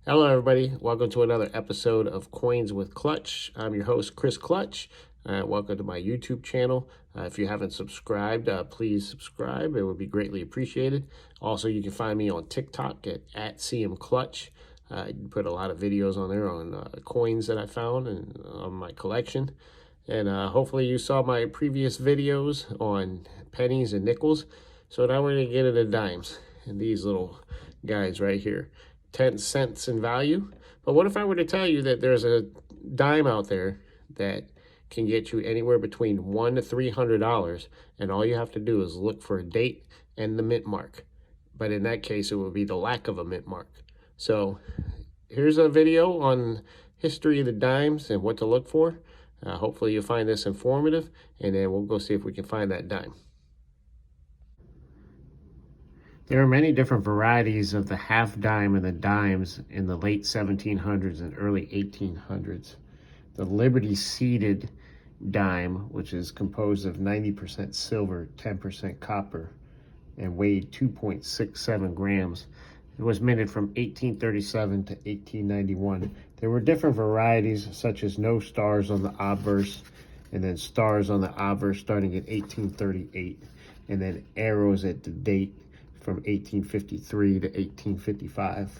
Hello everybody, welcome to another episode of Coins with Clutch. I'm your host Chris Clutch. Welcome to my YouTube channel. If you haven't subscribed, please subscribe. It would be greatly appreciated. Also, you can find me on TikTok at CMClutch. I put a lot of videos on there on coins that I found and on my collection. And hopefully you saw my previous videos on pennies and nickels. So now we're going to get into dimes and these little guys right here. 10 cents in value. But what if I were to tell you that there's a dime out there that can get you anywhere between $100 to $300, and all you have to do is look for a date and the mint mark. But in that case, it would be the lack of a mint mark. So here's a video on history of the dimes and what to look for. Hopefully you'll find this informative, and then we'll go see if we can find that dime. There are many different varieties of the half dime and the dimes in the late 1700s and early 1800s. The Liberty seeded dime, which is composed of 90% silver, 10% copper, and weighed 2.67 grams. It was minted from 1837 to 1891. There were different varieties, such as no stars on the obverse, and then stars on the obverse starting in 1838, and then arrows at the date from 1853 to 1855.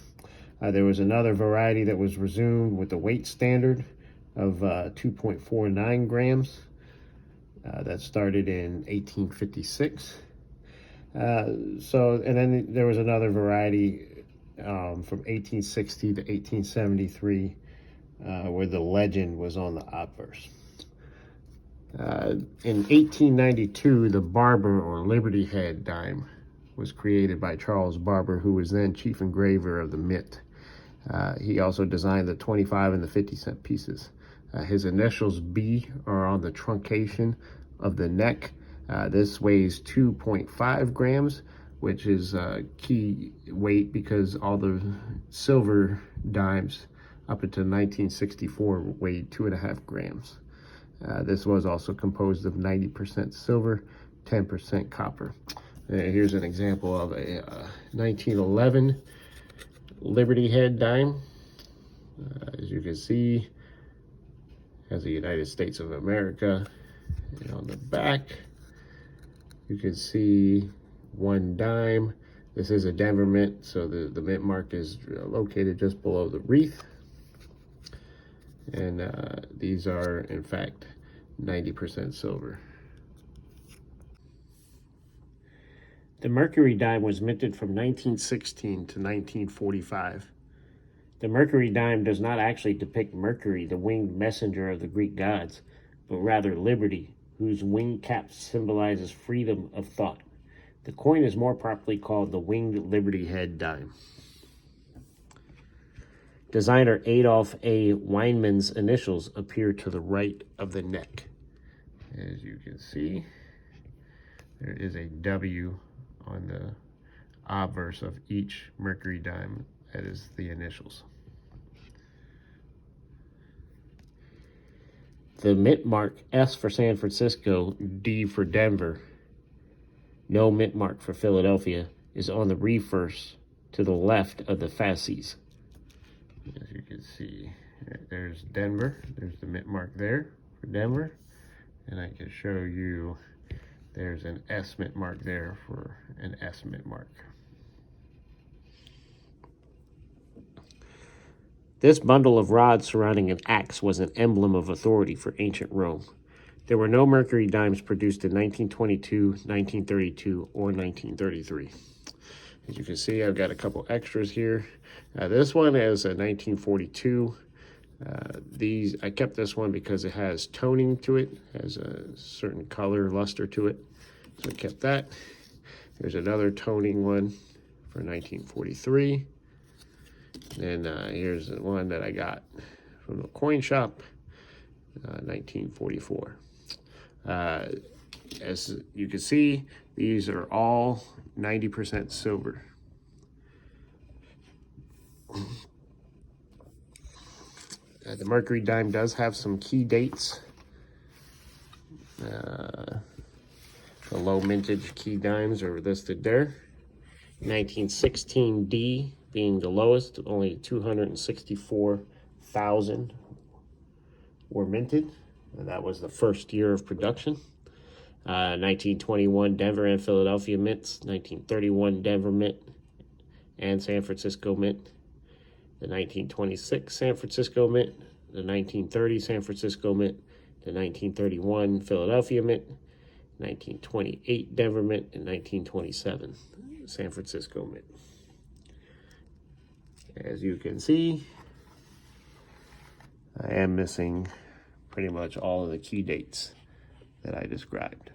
There was another variety that was resumed with the weight standard of 2.49 grams. That started in 1856. And then there was another variety from 1860 to 1873 where the legend was on the obverse. In 1892, the Barber or Liberty Head dime was created by Charles Barber, who was then chief engraver of the mint. He also designed the 25 and the 50-cent pieces. His initials B are on the truncation of the neck. This weighs 2.5 grams, which is key weight because all the silver dimes up until 1964 weighed 2.5 grams. This was also composed of 90% silver, 10% copper. Here's an example of a 1911 Liberty Head dime. As you can see, has the United States of America. And on the back, you can see one dime. This is a Denver mint, so the mint mark is located just below the wreath. And these are, in fact, 90% silver. The Mercury dime was minted from 1916 to 1945. The Mercury dime does not actually depict Mercury, the winged messenger of the Greek gods, but rather liberty, whose wing cap symbolizes freedom of thought. The coin is more properly called the Winged Liberty Head dime. Designer Adolf A. Weinmann's initials appear to the right of the neck. As you can see, there is a W on the obverse of each Mercury dime. That is the initials. The mint mark, S for San Francisco, D for Denver, no mint mark for Philadelphia, is on the reverse to the left of the fasces. As you can see, there's Denver. There's the mint mark there for Denver. And I can show you there's an S mint mark there for an S mint mark. This bundle of rods surrounding an axe was an emblem of authority for ancient Rome. There were no Mercury dimes produced in 1922, 1932, or 1933. As you can see, I've got a couple extras here. This one is a 1942. I kept this one because it has toning to it, has a certain color, luster to it. So I kept that. There's another toning one for 1943. And here's the one that I got from the coin shop, 1944. As you can see, these are all 90% silver. The Mercury dime does have some key dates. The low mintage key dimes are listed there. 1916 D being the lowest. Only 264,000 were minted, and that was the first year of production. 1921 Denver and Philadelphia mints, 1931 Denver mint and San Francisco mint, the 1926 San Francisco mint, the 1930 San Francisco mint, the 1931 Philadelphia mint, 1928 Denver mint, and 1927 San Francisco mint. As you can see, I am missing pretty much all of the key dates that I described.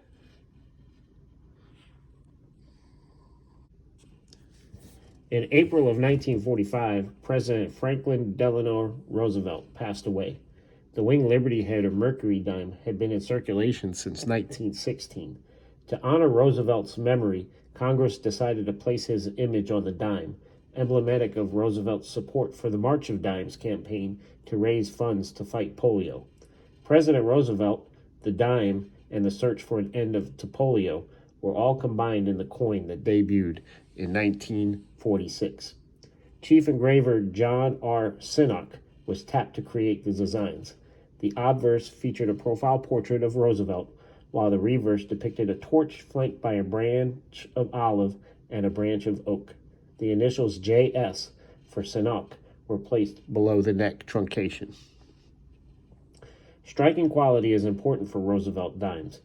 In April of 1945, President Franklin Delano Roosevelt passed away. The winged Liberty head or Mercury dime had been in circulation since 1916. To honor Roosevelt's memory, Congress decided to place his image on the dime, emblematic of Roosevelt's support for the March of Dimes campaign to raise funds to fight polio. President Roosevelt, the dime, and the search for an end to polio were all combined in the coin that debuted in 1946. Chief engraver John R. Sinnock was tapped to create the designs. The obverse featured a profile portrait of Roosevelt, while the reverse depicted a torch flanked by a branch of olive and a branch of oak. The initials JS for Sinnock were placed below the neck truncation. Striking quality is important for Roosevelt dimes.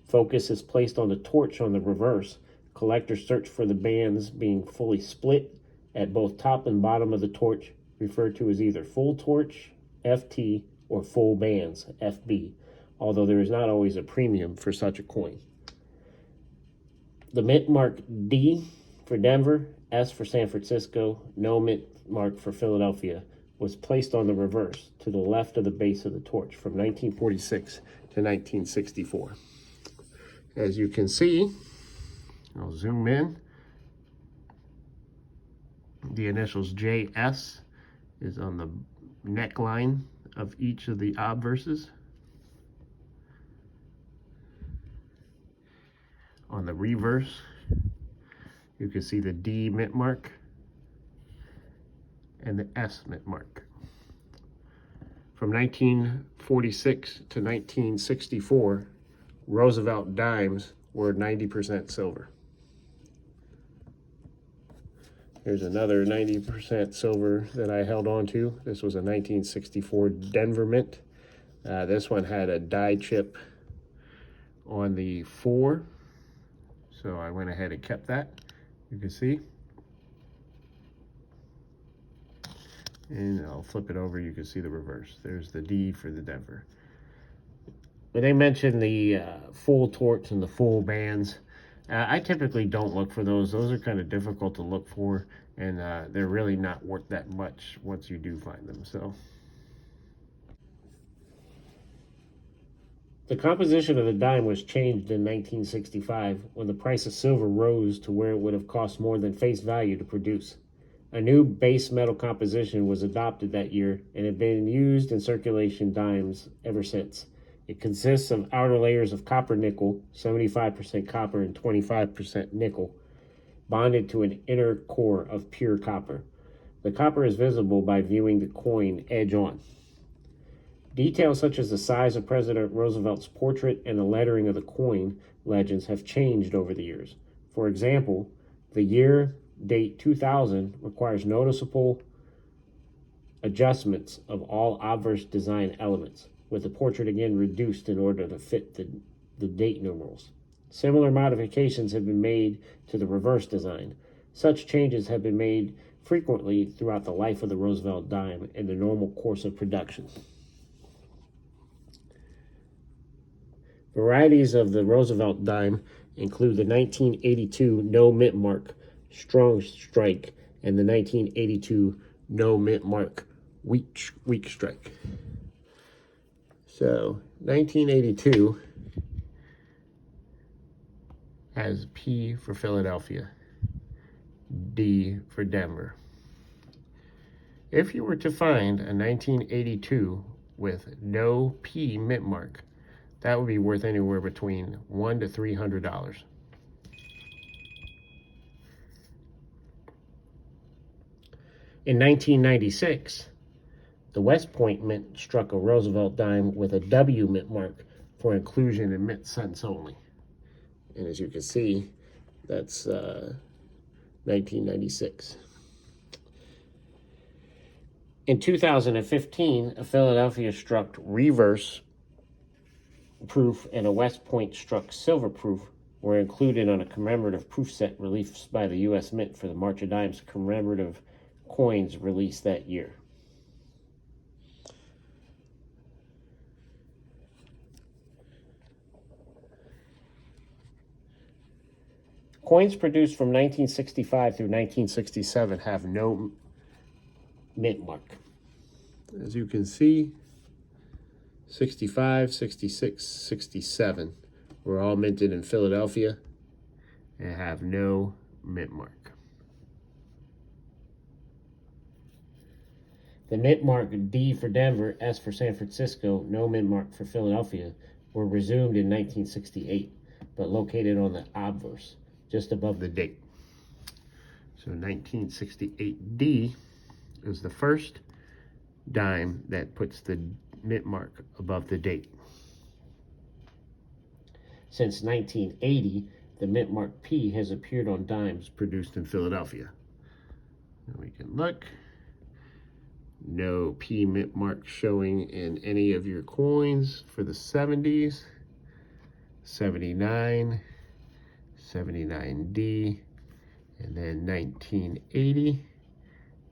Focus is placed on the torch on the reverse. Collectors search for the bands being fully split at both top and bottom of the torch, referred to as either full torch, FT, or full bands, FB, although there is not always a premium for such a coin. The mint mark D for Denver, S for San Francisco, no mint mark for Philadelphia was placed on the reverse to the left of the base of the torch from 1946 to 1964. As you can see, I'll zoom in. The initials JS is on the neckline of each of the obverses. On the reverse, you can see the D mint mark and the S mint mark. From 1946 to 1964, Roosevelt dimes were 90% silver. Here's another 90% silver that I held on to. This was a 1964 Denver mint. This one had a die chip on the 4, so I went ahead and kept that. You can see. And I'll flip it over, you can see the reverse. There's the D for the Denver. When they mention the full torch and the full bands, I typically don't look for those. Those are kind of difficult to look for, and they're really not worth that much once you do find them. So, the composition of the dime was changed in 1965 when the price of silver rose to where it would have cost more than face value to produce. A new base metal composition was adopted that year and had been used in circulation dimes ever since. It consists of outer layers of copper nickel, 75% copper and 25% nickel, bonded to an inner core of pure copper. The copper is visible by viewing the coin edge on. Details such as the size of President Roosevelt's portrait and the lettering of the coin legends have changed over the years. For example, the year date 2000 requires noticeable adjustments of all obverse design elements, with the portrait again reduced in order to fit the date numerals. Similar modifications have been made to the reverse design. Such changes have been made frequently throughout the life of the Roosevelt dime in the normal course of production. Varieties of the Roosevelt dime include the 1982 no mint mark strong strike and the 1982 no mint mark weak strike. So 1982 has P for Philadelphia, D for Denver. If you were to find a 1982 with no P mint mark, that would be worth anywhere between $100 to $300. In 1996, the West Point Mint struck a Roosevelt dime with a W mint mark for inclusion in mint cents only. And as you can see, that's 1996. In 2015, a Philadelphia struck reverse proof and a West Point struck silver proof were included on a commemorative proof set released by the U.S. Mint for the March of Dimes commemorative coins released that year. Coins produced from 1965 through 1967 have no mint mark. As you can see, 65, 66, 67 were all minted in Philadelphia and have no mint mark. The mint mark D for Denver, S for San Francisco, no mint mark for Philadelphia were resumed in 1968, but located on the obverse, just above the date. So 1968D is the first dime that puts the mint mark above the date. Since 1980, the mint mark P has appeared on dimes produced in Philadelphia. And we can look. No P mint mark showing in any of your coins for the 70s, 79, 79D, and then 1980.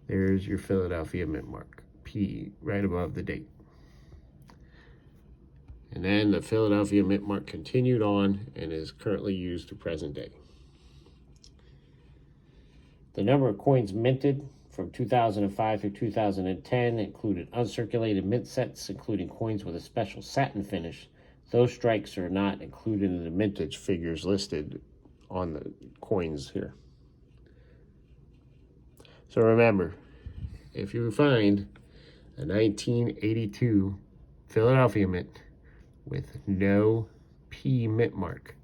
There's your Philadelphia mint mark, P, right above the date. And then the Philadelphia mint mark continued on and is currently used to present day. The number of coins minted from 2005 through 2010 included uncirculated mint sets, including coins with a special satin finish. Those strikes are not included in the mintage figures listed on the coins here. So remember, if you find a 1982 Philadelphia mint with no P mint mark,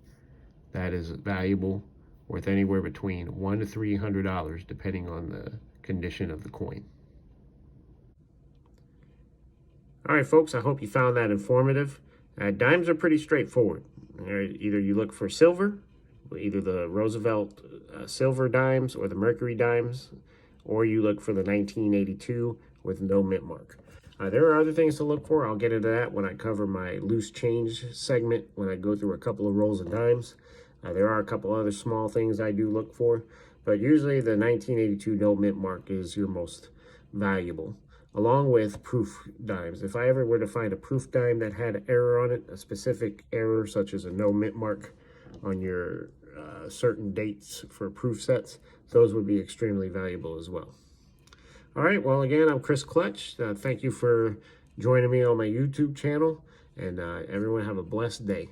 that is valuable, worth anywhere between $100 to $300 depending on the condition of the coin. All right, folks, I hope you found that informative. Dimes are pretty straightforward. Either you look for silver, either the Roosevelt silver dimes or the Mercury dimes, or you look for the 1982 with no mint mark. There are other things to look for. I'll get into that when I cover my loose change segment, when I go through a couple of rolls of dimes. There are a couple other small things I do look for, but usually the 1982 no mint mark is your most valuable, along with proof dimes. If I ever were to find a proof dime that had an error on it, a specific error such as a no mint mark on your certain dates for proof sets, those would be extremely valuable as well. All right, well, again, I'm Chris Clutch. Thank you for joining me on my YouTube channel, and everyone have a blessed day.